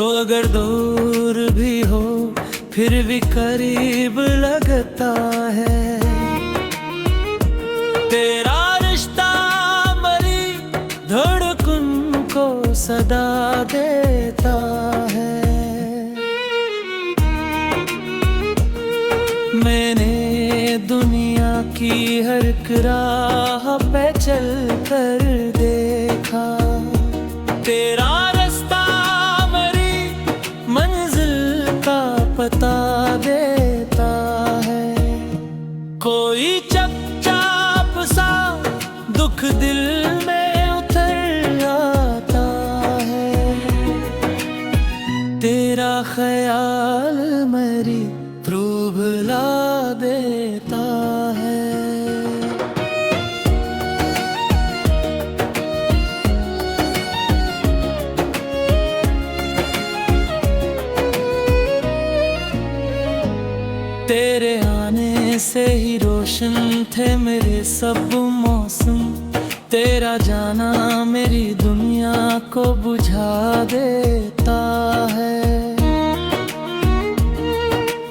तो अगर दूर भी हो फिर भी करीब लगता है। तेरा रिश्ता मरी धड़कन को सदा देता है। मैंने दुनिया की हर एक राह पे चल कर देखा, तेरा रास्ता मरी मंजिल का पता देता है। कोई चपचाप सा दुख दिल में उतर आता है। तेरा ख्याल मरी भुला देता है। तेरे आने से ही रोशन थे मेरे सब मौसम, तेरा जाना मेरी दुनिया को बुझा देता है।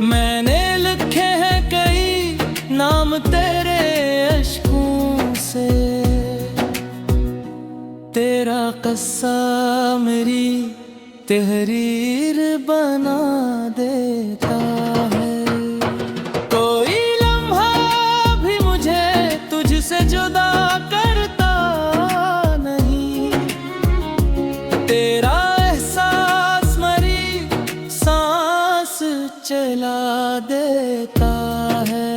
मैंने लिखे हैं कई नाम तेरे अश्कों से, तेरा किस्सा मेरी तहरीर बना देता है। कोई लम्हा भी मुझे तुझसे जुदा करता नहीं, तेरा एहसास मरी सांस चला देता है।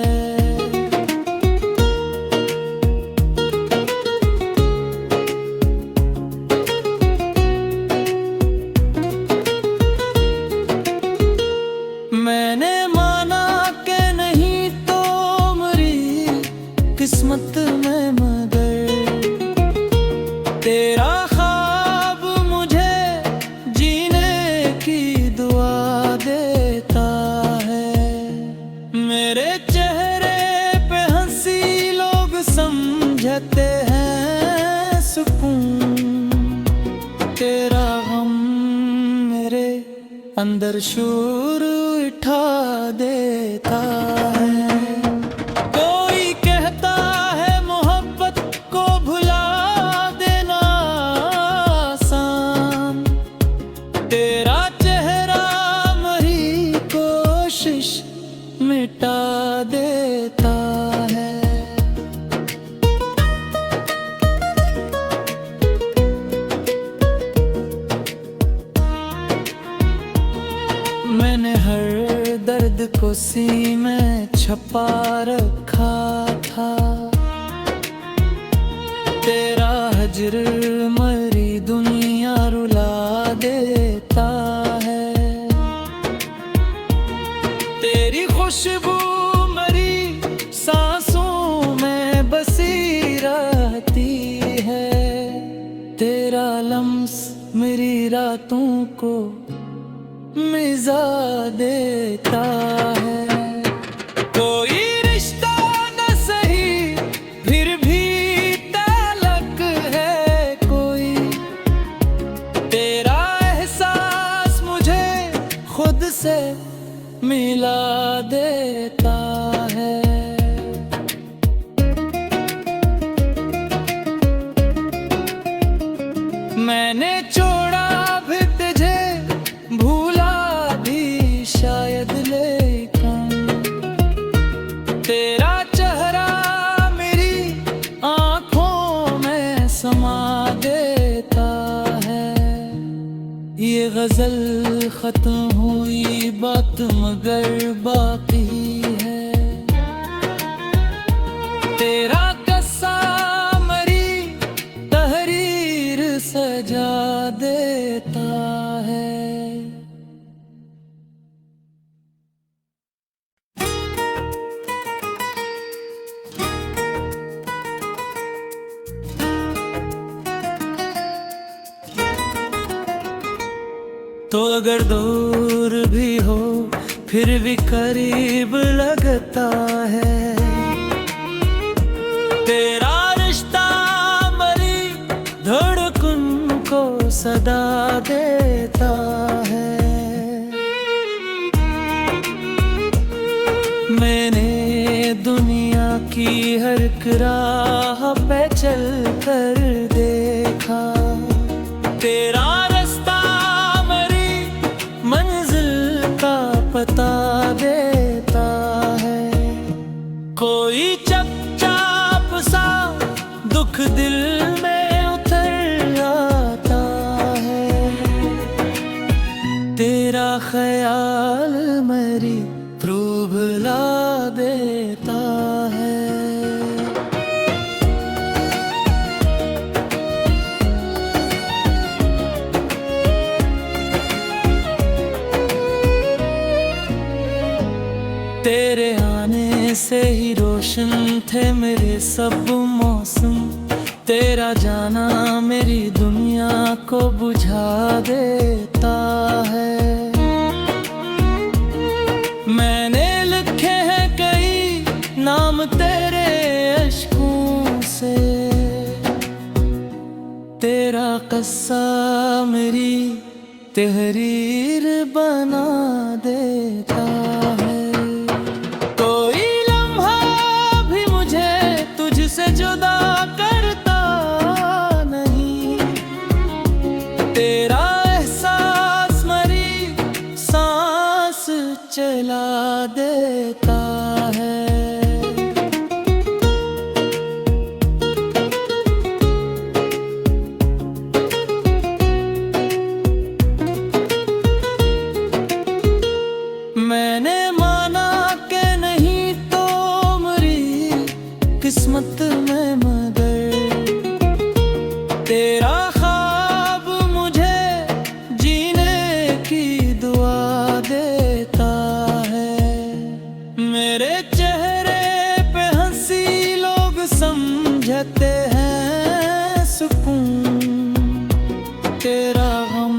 मैंने माना कि नहीं तो मेरी किस्मत में मगर तेरा ख्वाब मुझे जीने की दुआ देता है। मेरे चेहरे पे हंसी लोग समझते हैं सुकून, तेरा गम मेरे अंदर शूर उठा देता है। कोई कहता है मोहब्बत को भुला देना आसान, तेरा चेहरा मेरी कोशिश मिटा देता है। मैंने हर दर्द को सीने में छपा रखा था, तेरा हजर मरी दुनिया रुला देता है। तेरी खुशबू मरी सांसों में बसी रहती है, तेरा लम्स मेरी रातों को मिज़ा देता है। कोई रिश्ता न सही फिर भी ताल्लुक है कोई, तेरा एहसास मुझे खुद से मिला देता है। मैंने छोड़ा भी तुझे भूला भी शायद, लेकिन तेरा चेहरा मेरी आँखों में समा देता है। ये गजल खत्म हुई बात मगर बाकी है, तेरा किस्सा मरी तहरीर सजा देता है। तो अगर दूर भी हो फिर भी करीब लगता है। तेरा रिश्ता मरी धड़कन को सदा देता है। दुनिया की हर राह पे चल कर देखा, तेरा रास्ता मेरी मंजिल का पता देता है। कोई चपचाप सा दुख दिल में उतर आता है, तेरा ख्याल मेरी रूह भुला देता है। तेरे आने से ही रोशन थे मेरे सब मौसम, तेरा जाना मेरी दुनिया को बुझा देता है। मैंने लिखे हैं कई नाम तेरे अश्कों से, तेरा किस्सा मेरी तहरीर बना देता है। कोई लम्हा भी मुझे तुझसे जुदा करता नहीं, तेरा एहसास मेरी सांस चला देता है। मैंने माना कि नहीं तो मेरी किस्मत में मगर, तेरा ख्वाब मुझे जीने की दुआ देता है। मेरे चेहरे पे हंसी लोग समझते हैं सुकून, तेरा गम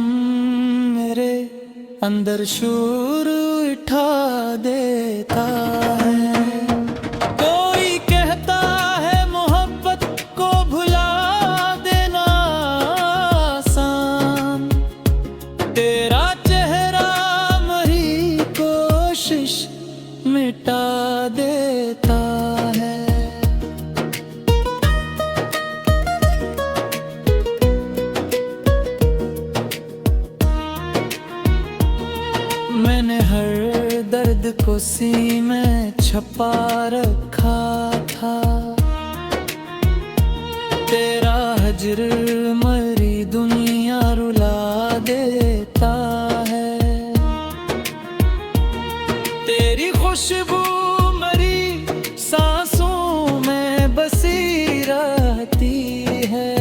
मेरे अंदर शूर उठा देता है। कोई कहता है मोहब्बत को भुला देना आसान, तेरा चेहरा मेरी कोशिश मिटा देता है। मैंने हर दर्द को सीने में छुपा रखा था, तेरा हजर मेरी दुनिया रुला देता है। तेरी खुशबू मेरी सांसों में बसी रहती है,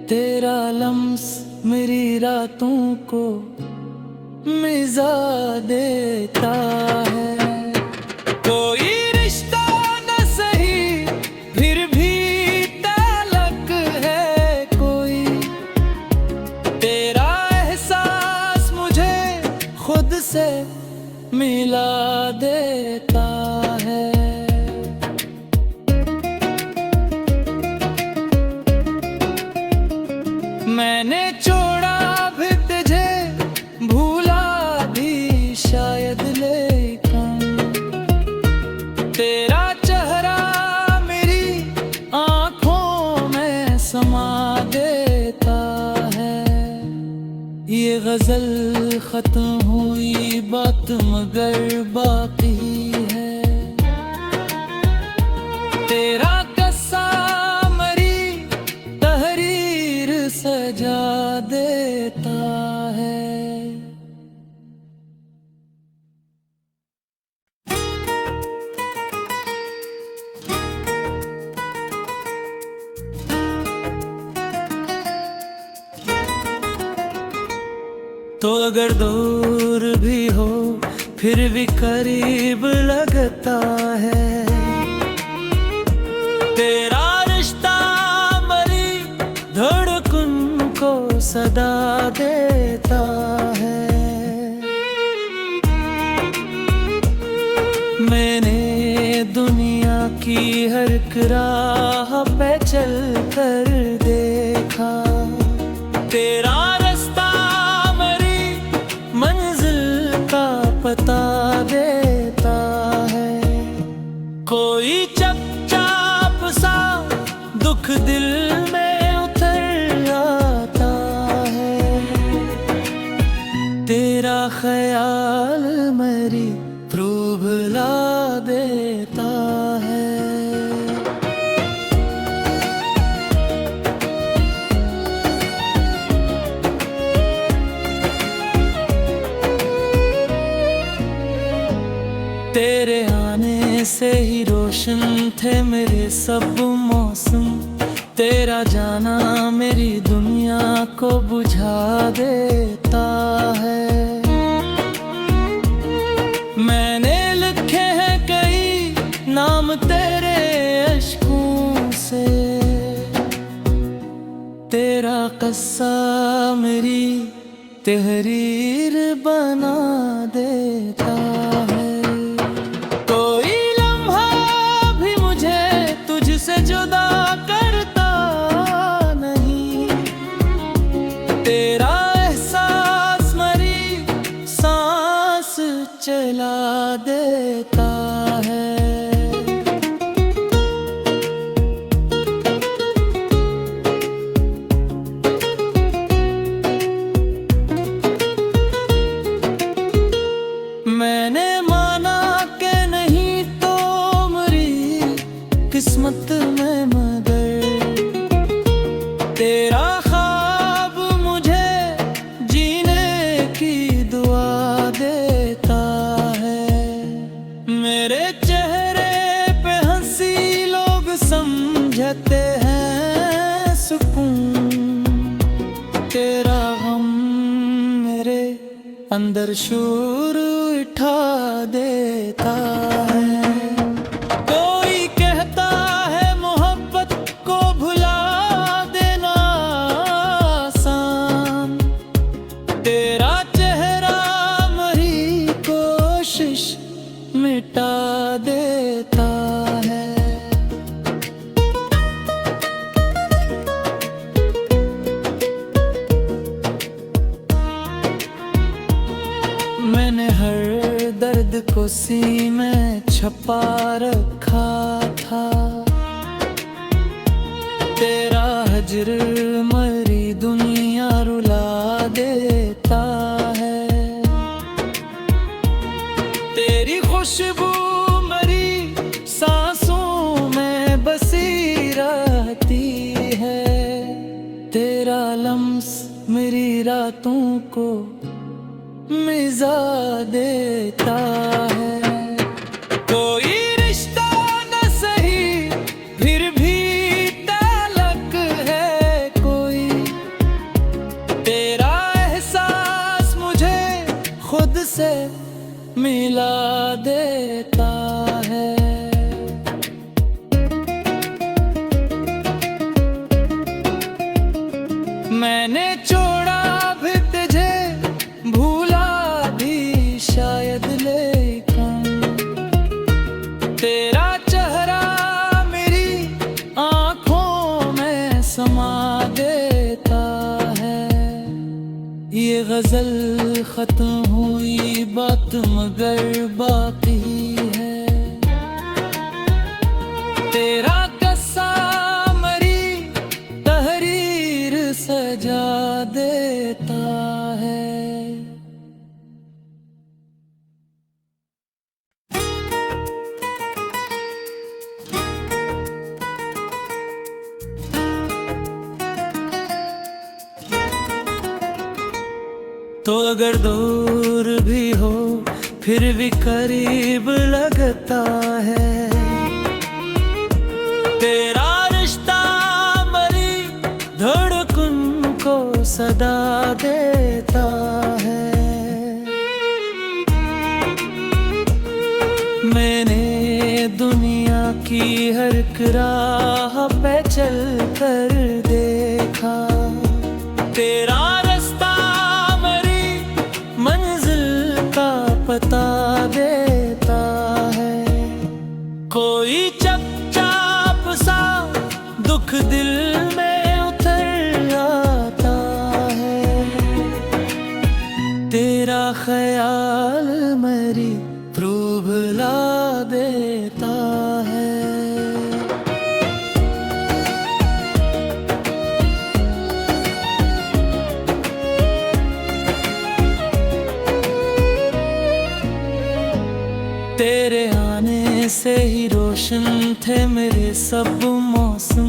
तेरा लम्स मेरी रातों को मिजा देता है। कोई रिश्ता न सही फिर भी ताल्लुक है कोई, तेरा एहसास मुझे खुद से मिला देता है। मैंने छोड़ा भी तुझे, भूला भी शायद, लेकिन तेरा चेहरा मेरी आंखों में समा देता है। ये गजल खत्म हुई बात मगर बाकी है, तेरा किस्सा मेरी तहरीर सजा देता है। तो अगर दूर भी हो फिर भी करीब लगता है, तेरा रिश्ता मेरी धड़कन को सदा देता है। मैंने दुनिया की हर राह पे चल कर देखा, तेरा रास्ता मेरी मंजिल का पता देता है। दिल में उतर आता है। तेरा ख्याल मेरी रूह भुला देता है। तेरे आने से ही रोशन थे मेरे सब मौसम। तेरा जाना मेरी दुनिया को बुझा देता है। मैंने लिखे हैं कई नाम तेरे अश्कों से। तेरा किस्सा मेरी तहरीर बना देता है। जुदा करता नहीं तेरा एहसास, मरी सांस चला देता है। मैंने माना कि नहीं तो मेरी किस्मत में मगर तेरा ख्वाब मुझे जीने की दुआ देता है। मेरे चेहरे पे हंसी लोग समझते हैं सुकून। तेरा गम मेरे अंदर शूर उठा देता है। मिटा देता है। मैंने हर दर्द को सीने में छुपा रखा था। तेरा हजर मरी दुनिया रुला देता है। तेरी खुशबू मेरी सांसों में बसी रहती है। तेरा लम्स मेरी रातों को मिज़ा देता है। कोई रिश्ता न सही फिर भी ताल्लुक है कोई। तेरा एहसास मुझे खुद से मिला देता है। मैंने छोड़ा भी तुझे, भूला भी शायद, लेकिन तेरा चेहरा मेरी आँखों में समा देता है। ये गजल खत्म हुई बात मगर बाकी है। तेरा किस्सा मेरी तहरीर सजा देता है। तो अगर दूर भी हो फिर भी करीब लगता है। तेरा रिश्ता मरी धड़कन को सदा देता है। मैंने दुनिया की हर राह पे चल कर देखा। तेरा पता देता है। कोई चपचाप सा दुख दिल में उतर आता है। तेरा ख्याल मेरी रूह भुला देता है। आने से ही रोशन थे मेरे सब मौसम,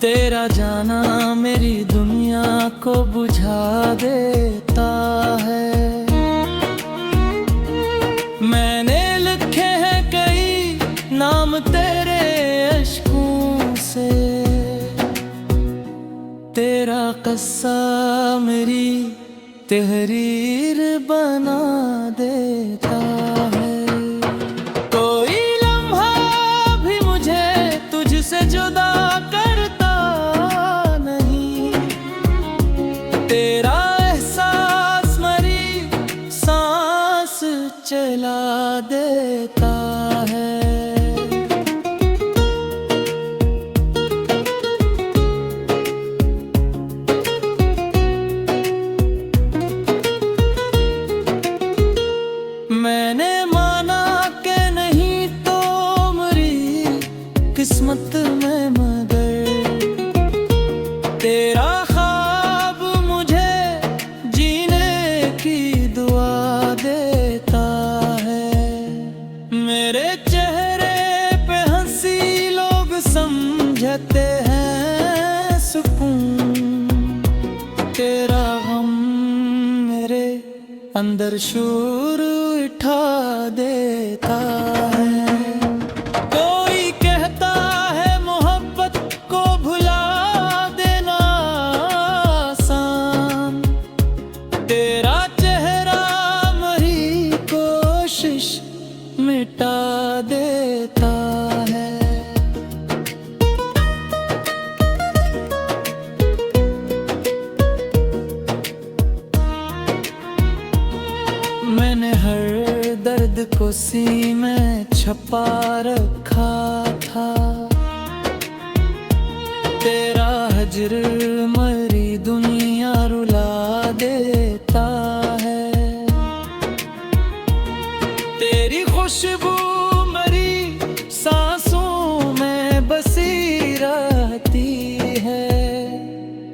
तेरा जाना मेरी दुनिया को बुझा देता है। मैंने लिखे हैं कई नाम तेरे अश्कों से, तेरा किस्सा मेरी तहरीर बना देता है। कोई लम्हा भी मुझे तुझसे जुदा करता नहीं, तेरा एहसास मेरी सांस चला देता है। मैंने माना कि नहीं तो मेरी किस्मत में, मगर तेरा ख्वाब मुझे जीने की दुआ देता है। मेरे चेहरे पे हंसी लोग समझते हैं सुकून, तेरा गम मेरे अंदर शूर उठा देता है। कोई कहता है मोहब्बत को भुला देना आसान, तेरा चेहरा मेरी कोशिश मिटा देता है। मैंने हर दर्द को सीने में छपा रखा था, तेरा हजर मरी दुनिया रुला देता है। तेरी खुशबू मरी सांसों में बसी रहती है,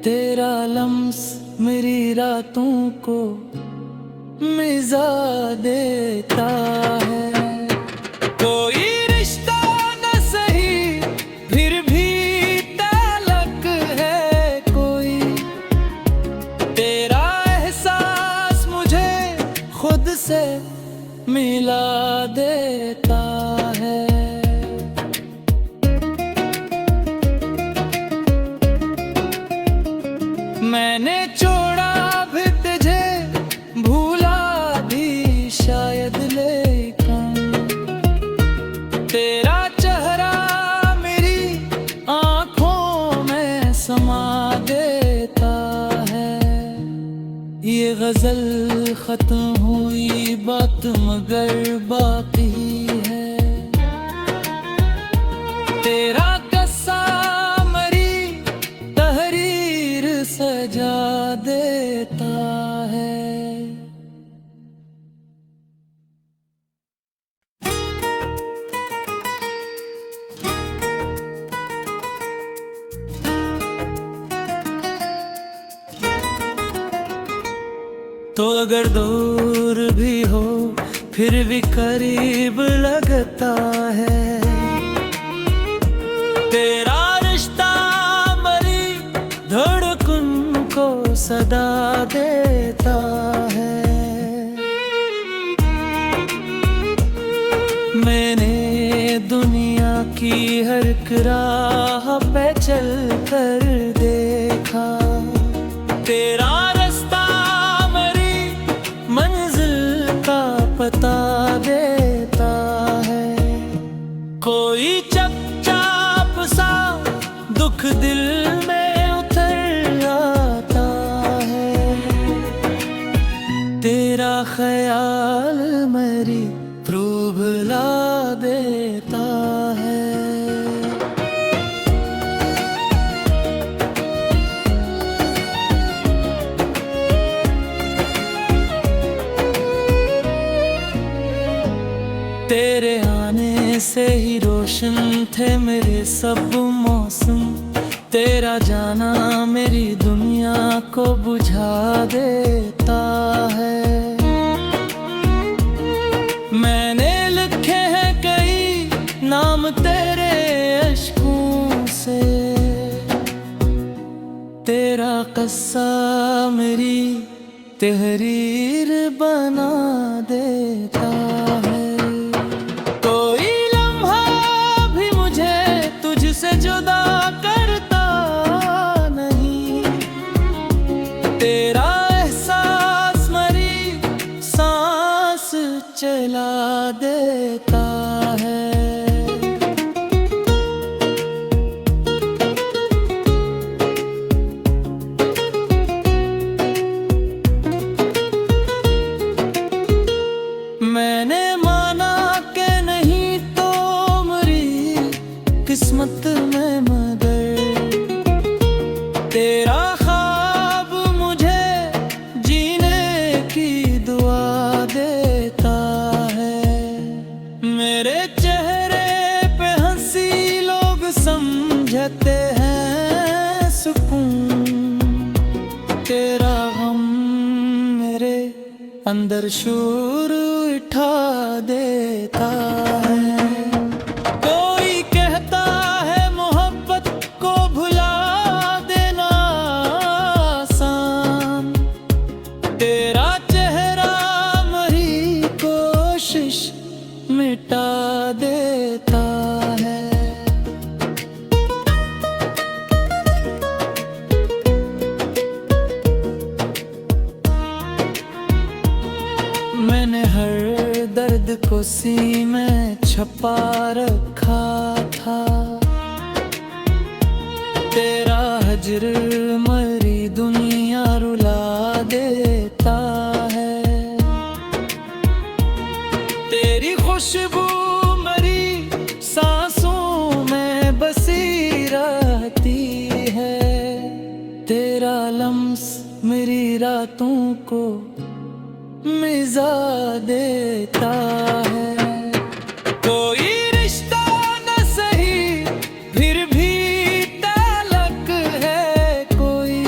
तेरा लम्स मेरी रातों को मिज़ा देता है। कोई रिश्ता न सही फिर भी ताल्लुक है कोई, तेरा एहसास मुझे खुद से मिला देता है। मैंने छोड़ा भी तुझे, भूला भी शायद, लेकिन तेरा चेहरा मेरी आँखों में समा देता है। ये गजल खत्म हुई बात मगर बाकी है, तेरा किस्सा मेरी तहरीर सजा देता है। तो अगर दूर भी हो फिर भी करीब लगता है, तेरा रिश्ता मेरी धड़कन को सदा देता है। मैंने दुनिया की हर राह पे चल कर देखा, तेरा पता देता है। कोई चपचाप सा दुख दिल में उतर आता है, तेरा ख्याल मेरी रूह भुला देता है। तेरे आने से ही रोशन थे मेरे सब मौसम, तेरा जाना मेरी दुनिया को बुझा देता है। मैंने लिखे हैं कि नाम तेरे अश्कों से। तेरा कस्सा मेरी तहरीर बना देता है। कोई लम्हा भी मुझे तुझसे जुदा करता नहीं। तेरा एहसास मेरी सांस चला देता है। मैंने माना कि नहीं तो मेरी किस्मत में मगर तेरा ख्वाब मुझे जीने की दुआ देता है। मेरे चेहरे पे हंसी लोग समझते हैं सुकून। तेरा गम मेरे अंदर शूर उठा देता है। कोई कहता है मोहब्बत को भुला देना आसान। तेरा चेहरा मेरी कोशिश मिटा देता है। मैंने हर दर्द को सीने में छुपा रखा था। तेरा हजर मरी दुनिया रुला देता है। तेरी खुशबू मेरी सांसों में बसी रहती है। तेरा लम्स मेरी रातों को मिजा देता है। कोई रिश्ता न सही फिर भी ताल्लुक है कोई।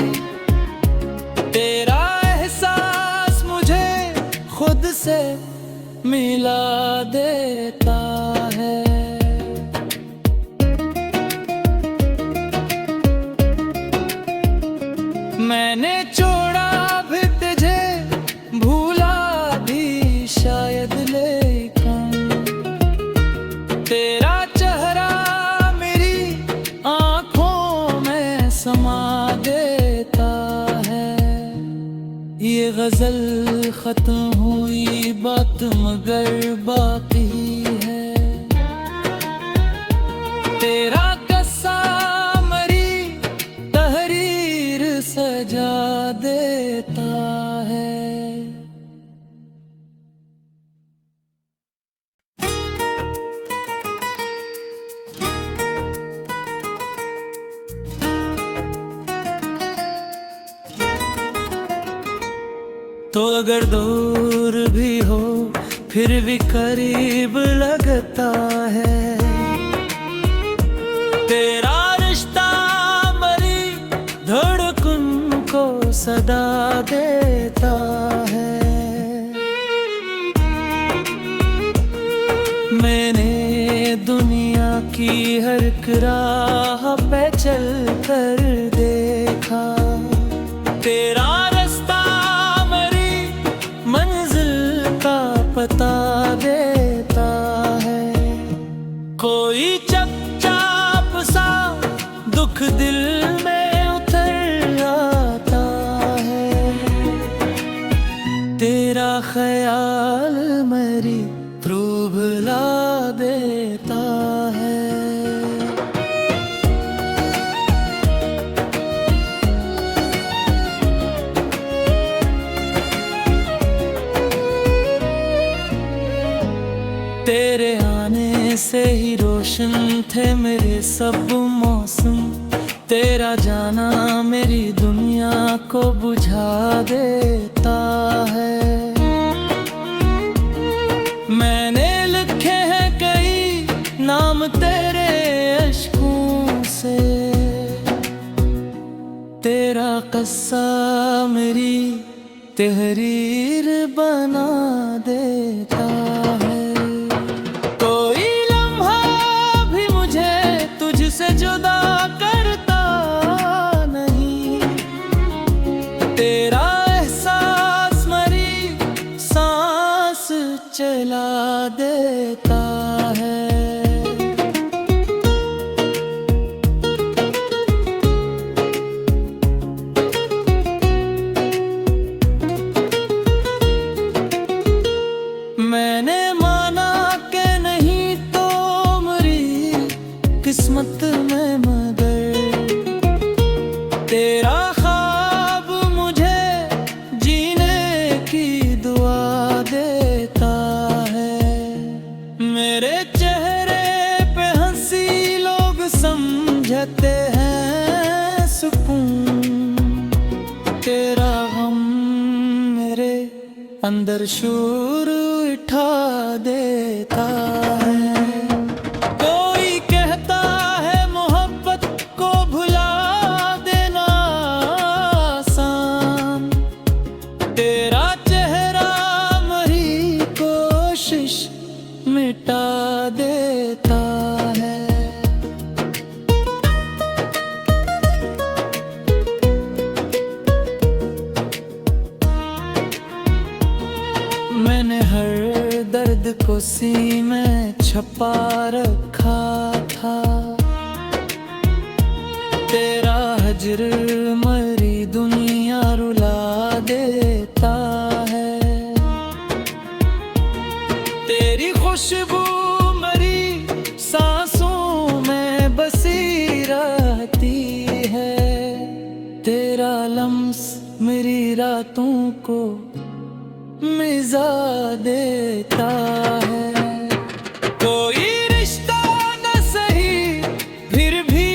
तेरा एहसास मुझे खुद से मिला देता है। मैंने छोड़ा भी तुझे भूला भी शायद लेकिन तेरा चेहरा मेरी आंखों में समा देता है। ये गजल खत्म हुई बात मगर बाकी है। तेरा कस्सा मेरी तहरीर सजा देता है। तो अगर दूर भी हो फिर भी करीब लगता है। तेरा रिश्ता मेरी धड़कन को सदा देता है। मैंने दुनिया की हर राह पे चल कर देखा। तेरा पता देता है। कोई चपचाप सा दुख दिल में उतर आता है। तेरा ख्याल मेरी रूह भुला देता है। तेरे आने से ही रोशन थे मेरे सब मौसम। तेरा जाना मेरी दुनिया को बुझा देता है। मैंने लिखे हैं कई नाम तेरे अश्कों से। तेरा कस्सा मेरी तहरीर बना देता है। कोई लम्हा किस्मत में, मगर तेरा ख्वाब मुझे जीने की दुआ देता है। मेरे चेहरे पे हंसी लोग समझते हैं सुकून, तेरा गम मेरे अंदर शूर उठा देता है। कोई कहता है मोहब्बत को भुला देना आसान, तेरा चेहरा मेरी कोशिश मिटा देता है। मैंने हर दर्द को सीने में छपा रखा था, तेरा हजर मरी दुनिया रुला देता है। तेरी खुशबू मरी सांसों में बसी रहती है, तेरा लम्स मेरी रातों को मिज़ा देता है। कोई रिश्ता न सही फिर भी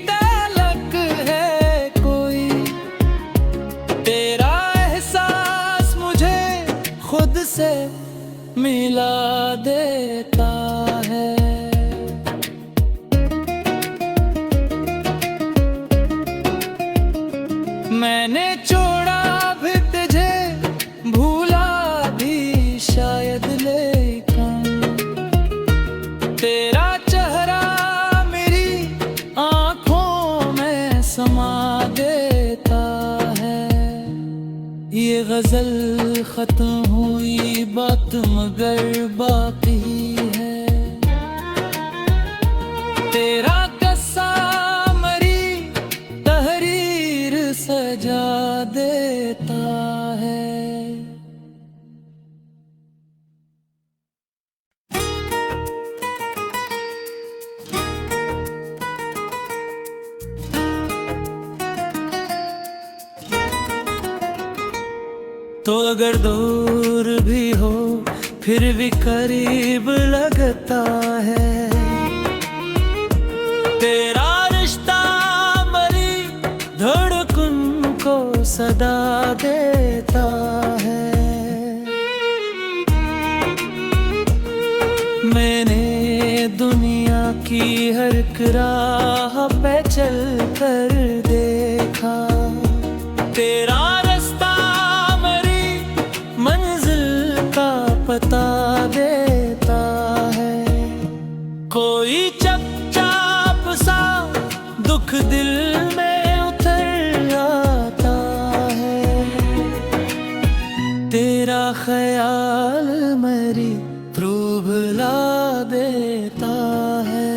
ताल्लुक है कोई, तेरा एहसास मुझे खुद से मिला देता है। मैंने छोड़ा भी तुझे, भूला भी शायद, लेकिन तेरा चेहरा मेरी आँखों में समा देता है। ये गजल खत्म हुई बात मगर बाकी है, तेरा कस्सा मरी तहरीर सजा देता है। तो अगर दूर भी हो फिर भी करीब लगता है, तेरा रिश्ता मरी धड़कन को सदा देता है। मैंने दुनिया की हर राह पे चल कर देखा, तेरा पता देता है। कोई चपचाप सा दुख दिल में उतर आता है, तेरा ख्याल मेरी रूह भुला देता है।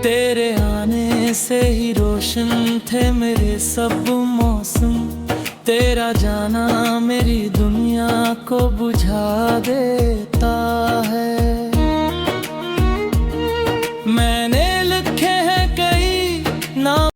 तेरे आने से ही रोशन थे मेरे सब मौसम, तेरा जाना मेरी दुनिया को बुझा देता है।